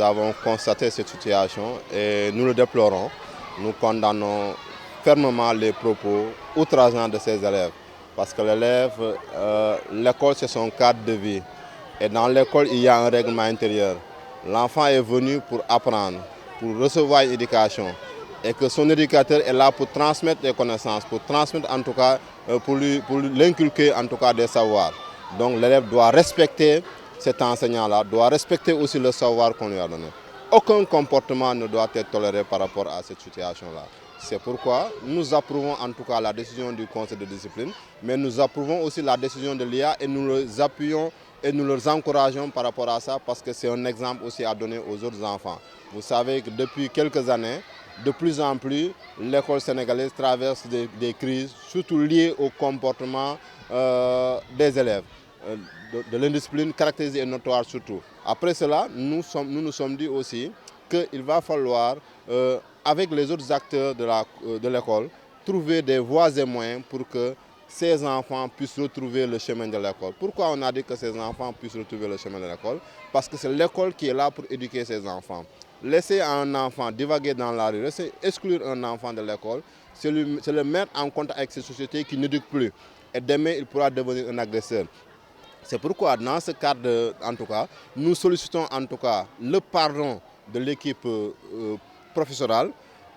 nous avons constaté cette situation et nous le déplorons. Nous condamnons fermement les propos outrageants de ces élèves. Parce que l'école c'est son cadre de vie. Et dans l'école, il y a un règlement intérieur. L'enfant est venu pour apprendre, pour recevoir une éducation. Et que son éducateur est là pour transmettre des connaissances, pour transmettre en tout cas, pour l'inculquer en tout cas des savoirs. Donc l'élève doit respecter cet enseignant-là, doit respecter aussi le savoir qu'on lui a donné. Aucun comportement ne doit être toléré par rapport à cette situation-là. C'est pourquoi nous approuvons en tout cas la décision du conseil de discipline, mais nous approuvons aussi la décision de l'IA et nous les appuyons et nous les encourageons par rapport à ça parce que c'est un exemple aussi à donner aux autres enfants. Vous savez que depuis quelques années, de plus en plus, l'école sénégalaise traverse des crises, surtout liées au comportement des élèves, de l'indiscipline caractérisée et notoire surtout. Après cela, nous nous sommes dit aussi qu'il va falloir, avec les autres acteurs de l'école, trouver des voies et moyens pour que ces enfants puissent retrouver le chemin de l'école. Pourquoi on a dit que ces enfants puissent retrouver le chemin de l'école? Parce que c'est l'école qui est là pour éduquer ces enfants. Laisser un enfant divaguer dans la rue, laisser exclure un enfant de l'école, c'est le mettre en contact avec cette société qui n'éduque plus. Et demain, il pourra devenir un agresseur. C'est pourquoi, dans ce cadre, en tout cas, nous sollicitons en tout cas le pardon de l'équipe professorale.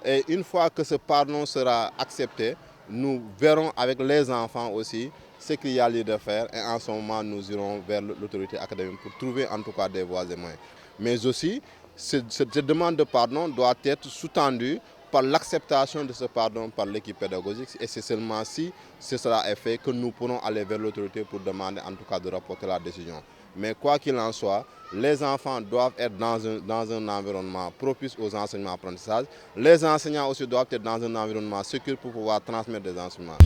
Et une fois que ce pardon sera accepté, nous verrons avec les enfants aussi ce qu'il y a lieu de faire. Et en ce moment, nous irons vers l'autorité académique pour trouver en tout cas des voies et moyens. Mais aussi, cette demande de pardon doit être sous-tendue par l'acceptation de ce pardon par l'équipe pédagogique. Et c'est seulement si cela est fait que nous pourrons aller vers l'autorité pour demander en tout cas de rapporter la décision. Mais quoi qu'il en soit, les enfants doivent être dans un environnement propice aux enseignements apprentissages. Les enseignants aussi doivent être dans un environnement sécure pour pouvoir transmettre des enseignements.